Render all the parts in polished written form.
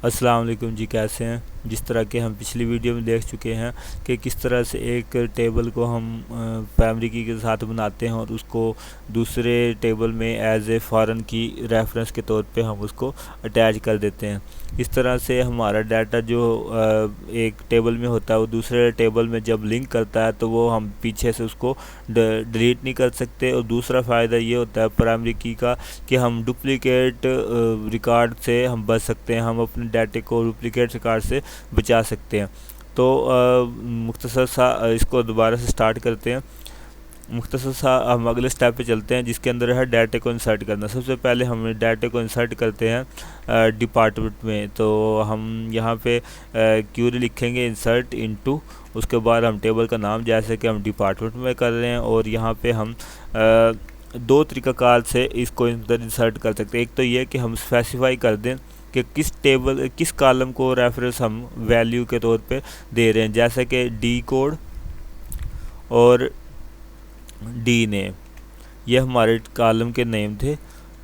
अस्सलाम वालेकुम जी, कैसे हैं। जिस तरह के हम पिछली वीडियो में देख चुके हैं कि किस तरह से एक टेबल को हम प्राइमरी की के साथ बनाते हैं और उसको दूसरे टेबल में एज ए फॉरेन की रेफरेंस के तौर पे हम उसको अटैच कर देते हैं। इस तरह से हमारा डाटा जो एक टेबल में होता है वो दूसरे टेबल में जब लिंक करता है तो वो हम पीछे से उसको डिलीट नहीं कर सकते। और दूसरा फ़ायदा ये होता है प्राइमरी की का कि हम डुप्लीकेट रिकॉर्ड से हम बच सकते हैं, हम अपने डाटे को डुप्लीकेट रिकॉर्ड से बचा सकते हैं। तो मुख्तसर सा इसको दोबारा से स्टार्ट करते हैं। मुख्तसर सा हम अगले स्टेप पे चलते हैं जिसके अंदर है डाटे को इंसर्ट करना। सबसे पहले हम डाटे को इंसर्ट करते हैं डिपार्टमेंट में। तो हम यहाँ पे क्यूरी लिखेंगे इंसर्ट इनटू, उसके बाद हम टेबल का नाम जैसे कि हम डिपार्टमेंट में कर रहे हैं और यहाँ पे हम दो तरीक़ाकार से इसको इंसर्ट कर सकते हैं। एक तो ये कि हम स्पेसिफाई कर दें कि किस कॉलम को रेफरेंस हम वैल्यू के तौर पे दे रहे हैं, जैसे कि डी कोड और डी नेम, ये हमारे कॉलम के नेम थे।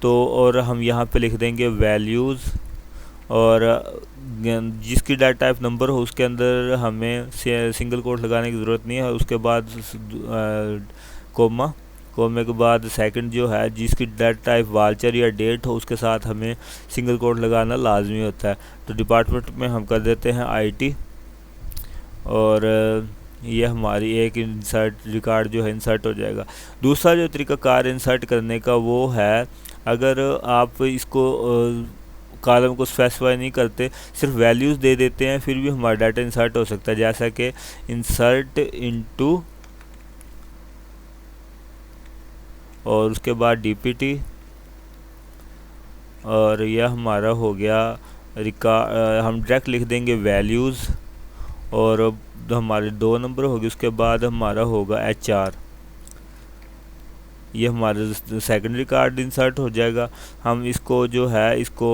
तो और हम यहाँ पे लिख देंगे वैल्यूज़, और जिसकी डाटा टाइप नंबर हो उसके अंदर हमें सिंगल कोट लगाने की ज़रूरत नहीं है। उसके बाद कोमे के बाद सेकंड जो है जिसकी डाटा टाइप वाल्चर या डेट हो उसके साथ हमें सिंगल कोट लगाना लाजमी होता है। तो डिपार्टमेंट में हम कर देते हैं आईटी, और ये हमारी एक इंसर्ट रिकॉर्ड जो है इंसर्ट हो जाएगा। दूसरा जो तरीक़ाकार इंसर्ट करने का वो है, अगर आप इसको कॉलम को स्पेसिफाई नहीं करते, सिर्फ वैल्यूज़ दे देते हैं, फिर भी हमारा डाटा इंसर्ट हो सकता है। जैसा कि इंसर्ट इनटू और उसके बाद डीपीटी, और यह हमारा हो गया हम डायरेक्ट लिख देंगे वैल्यूज़, और हमारे 2 नंबर होगी। उसके बाद हमारा होगा HR, ये हमारा सेकंड रिकॉर्ड इंसर्ट हो जाएगा। हम इसको जो है इसको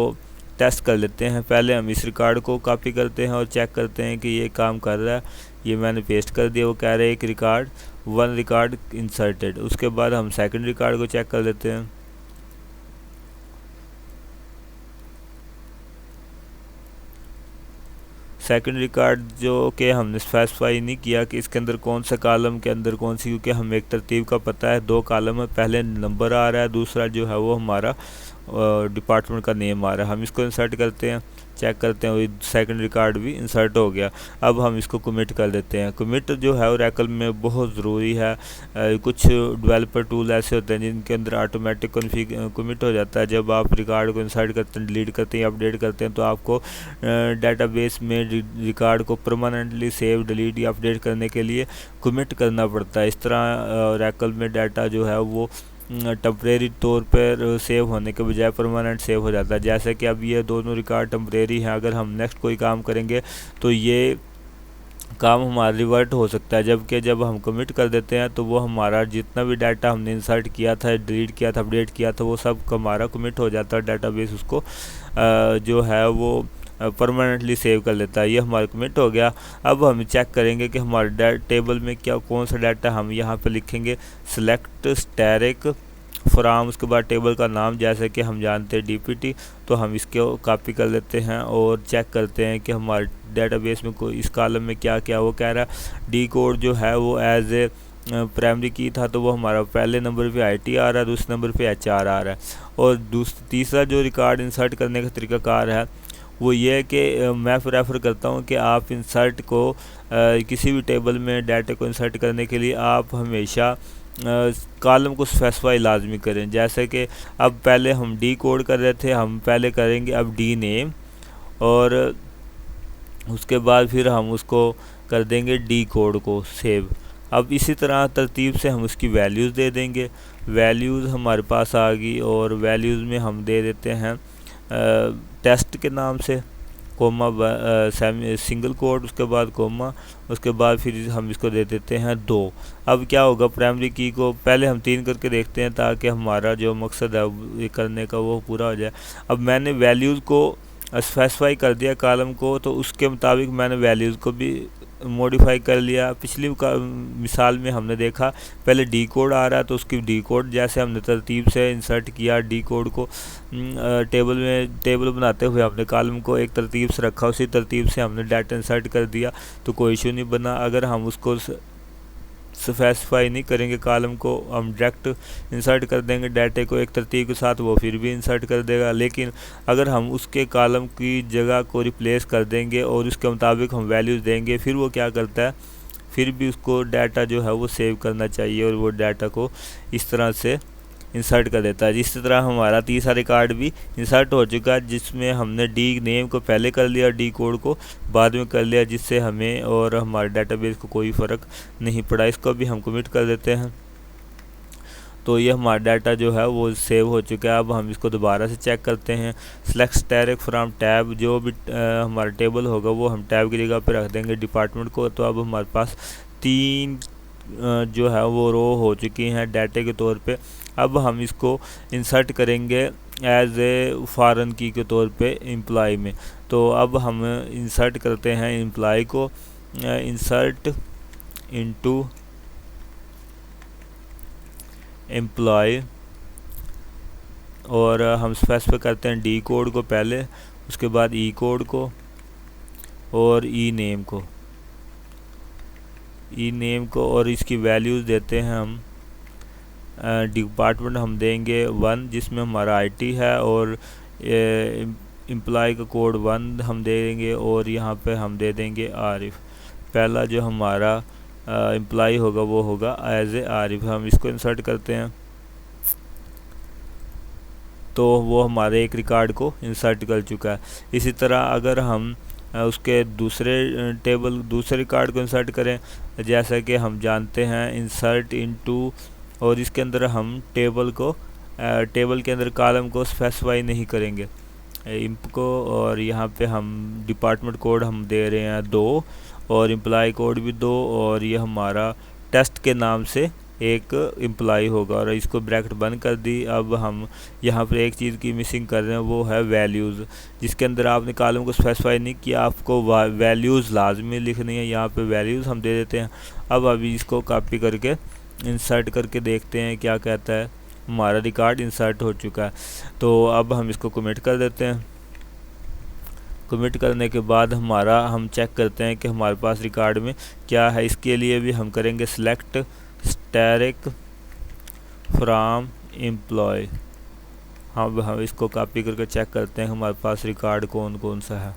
टेस्ट कर लेते हैं। पहले हम इस रिकॉर्ड को कॉपी करते हैं और चेक करते हैं कि ये काम कर रहा है। ये मैंने पेस्ट कर दिया, वो कह रहे हैं एक वन रिकॉर्ड इंसर्टेड। उसके बाद हम सेकंड रिकॉर्ड को चेक कर लेते हैं। सेकंड रिकॉर्ड जो कि हमने स्पेसिफाई नहीं किया कि इसके अंदर कौन सा कॉलम के अंदर कौन सी, क्योंकि हमें एक तरतीब का पता है, 2 कॉलम है, पहले नंबर आ रहा है, दूसरा जो है वो हमारा डिपार्टमेंट का नेम आ रहा है। हम इसको इंसर्ट करते हैं, चेक करते हैं, सेकंड रिकॉर्ड भी इंसर्ट हो गया। अब हम इसको कमिट कर देते हैं। कमिट जो है ओरेकल में बहुत ज़रूरी है। कुछ डेवलपर टूल ऐसे होते हैं जिनके अंदर ऑटोमेटिक कमिट हो जाता है। जब आप रिकॉर्ड को इंसर्ट करते हैं, डिलीट करते हैं, अपडेट करते हैं, तो आपको डेटाबेस में रिकॉर्ड को परमानेंटली सेव, डिलीट या अपडेट करने के लिए कमिट करना पड़ता है। इस तरह ओरेकल में डाटा जो है वो टेम्परेरी तौर पर सेव होने के बजाय परमानेंट सेव हो जाता है। जैसे कि अब ये दोनों रिकॉर्ड टेम्परेरी हैं, अगर हम नेक्स्ट कोई काम करेंगे तो ये काम हमारा रिवर्ट हो सकता है। जबकि जब हम कमिट कर देते हैं तो वो हमारा जितना भी डाटा हमने इंसर्ट किया था, डिलीट किया था, अपडेट किया था, वो सब हमारा कमिट हो जाता है। डाटाबेस उसको जो है वो परमानेंटली सेव कर लेता है। ये हमारा कमिट हो गया। अब हम चेक करेंगे कि हमारे टेबल में क्या कौन सा डाटा, हम यहाँ पे लिखेंगे सिलेक्ट स्टैटिक फ्रॉम, उसके बाद टेबल का नाम जैसे कि हम जानते हैं डीपीटी। तो हम इसको कॉपी कर लेते हैं और चेक करते हैं कि हमारे डेटाबेस में कोई इस कॉलम में क्या क्या वो कह रहा है। डी कोड जो है वो एज ए प्राइमरी की था, तो वो हमारा पहले नंबर पे IT आ रहा है, दूसरे नंबर पे HR आ रहा है। और तीसरा जो रिकॉर्ड इंसर्ट करने का तरीक़ाकार है वो ये है कि मैं रेफ़र करता हूँ कि आप इंसर्ट को किसी भी टेबल में डाटा को इंसर्ट करने के लिए आप हमेशा कॉलम को स्पेसिफाई लाजमी करें। जैसे कि अब पहले हम डी कोड कर रहे थे, हम पहले करेंगे अब डी नेम, और उसके बाद फिर हम उसको कर देंगे डी कोड को सेव। अब इसी तरह तरतीब से हम उसकी वैल्यूज़ दे देंगे। वैल्यूज़ हमारे पास आ गई, और वैल्यूज़ में हम दे देते हैं टेस्ट के नाम से, कोमा सिंगल कोड, उसके बाद कोमा, उसके बाद फिर हम इसको दे देते हैं 2। अब क्या होगा, प्राइमरी की को पहले हम 3 करके देखते हैं ताकि हमारा जो मकसद है ये करने का वो पूरा हो जाए। अब मैंने वैल्यूज़ को स्पेसिफाई कर दिया कॉलम को, तो उसके मुताबिक मैंने वैल्यूज़ को भी मॉडिफाई कर लिया। पिछली मिसाल में हमने देखा पहले डी कोड आ रहा है तो उसकी डी कोड जैसे हमने तरतीब से इंसर्ट किया, डी कोड को टेबल बनाते हुए हमने कॉलम को एक तरतीब से रखा, उसी तरतीब से हमने डाटा इंसर्ट कर दिया तो कोई इशू नहीं बना। अगर हम उसको स्पेसिफाई नहीं करेंगे कॉलम को, हम डायरेक्ट इंसर्ट कर देंगे डाटे को एक तरतीब के साथ, वो फिर भी इंसर्ट कर देगा। लेकिन अगर हम उसके कॉलम की जगह को रिप्लेस कर देंगे और उसके मुताबिक हम वैल्यूज़ देंगे, फिर वो क्या करता है, फिर भी उसको डाटा जो है वो सेव करना चाहिए और वो डाटा को इस तरह से इंसर्ट कर देता है। इस तरह हमारा तीसरा रिकॉर्ड भी इंसर्ट हो चुका है, जिसमें हमने डी नेम को पहले कर लिया, डी कोड को बाद में कर लिया, जिससे हमें और हमारे डाटाबेस को कोई फ़र्क नहीं पड़ा। इसको भी हम कमिट कर देते हैं। तो ये हमारा डाटा जो है वो सेव हो चुका है। अब हम इसको दोबारा से चेक करते हैं। सेलेक्ट स्टैटिक फ्रॉम टैब, जो भी हमारा टेबल होगा वो हम टैब की जगह पे रख देंगे डिपार्टमेंट को। तो अब हमारे पास 3 जो है वो रो हो चुकी हैं डाटे के तौर पे। अब हम इसको इंसर्ट करेंगे एज ए फॉरेन की के तौर पे एम्प्लॉय में। तो अब हम इंसर्ट करते हैं एम्प्लॉय को, इंसर्ट इनटू एम्प्लॉय, और हम स्पेसिफाई करते हैं डी कोड को पहले, उसके बाद ई कोड को और ई नेम को, और इसकी वैल्यूज़ देते हैं हम। डिपार्टमेंट हम देंगे 1 जिसमें हमारा आईटी है, और एम्प्लॉय का कोड 1 हम देंगे, और यहाँ पे हम दे देंगे आरिफ। पहला जो हमारा एम्प्लॉय होगा वो होगा एज ए आरिफ। हम इसको इंसर्ट करते हैं तो वो हमारे एक रिकॉर्ड को इंसर्ट कर चुका है। इसी तरह अगर हम उसके दूसरे रिकॉर्ड को इंसर्ट करें, जैसा कि हम जानते हैं इंसर्ट इनटू, और इसके अंदर हम टेबल के अंदर कॉलम को स्पेसिफाई नहीं करेंगे इंप को, और यहाँ पे हम डिपार्टमेंट कोड हम दे रहे हैं 2 और एम्प्लॉय कोड भी 2, और ये हमारा टेस्ट के नाम से एक एम्प्लॉय होगा, और इसको ब्रैकेट बंद कर दी। अब हम यहाँ पर एक चीज़ की मिसिंग कर रहे हैं, वो है वैल्यूज़, जिसके अंदर आपने कॉलम को स्पेसिफाई नहीं किया, आपको वैल्यूज़ लाजमी लिखनी है। यहाँ पे वैल्यूज़ हम दे देते हैं। अब अभी इसको कॉपी करके इंसर्ट करके देखते हैं क्या कहता है। हमारा रिकॉर्ड इंसर्ट हो चुका है। तो अब हम इसको कमिट कर देते हैं। कमिट करने के बाद हम चेक करते हैं कि हमारे पास रिकॉर्ड में क्या है। इसके लिए भी हम करेंगे सेलेक्ट स्टैटिक फ्रॉम एम्प्लॉय। हम इसको कॉपी करके चेक करते हैं हमारे पास रिकॉर्ड कौन कौन सा है।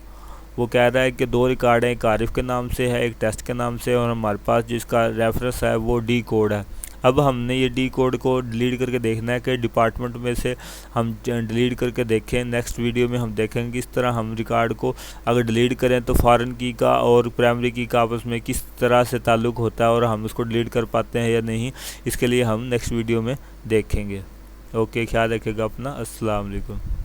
वो कह रहा है कि 2 रिकॉर्ड हैं, एक आरिफ के नाम से है, एक टेस्ट के नाम से, और हमारे पास जिसका रेफरेंस है वो डी कोड है। अब हमने ये डी कोड को डिलीट करके देखना है कि डिपार्टमेंट में से हम डिलीट करके देखें। नेक्स्ट वीडियो में हम देखेंगे इस तरह हम रिकॉर्ड को अगर डिलीट करें तो फॉरेन की का और प्राइमरी की का आपस में किस तरह से ताल्लुक़ होता है और हम उसको डिलीट कर पाते हैं या नहीं, इसके लिए हम नेक्स्ट वीडियो में देखेंगे। ओके, ख्याल रखिएगा अपना। अस्सलाम वालेकुम।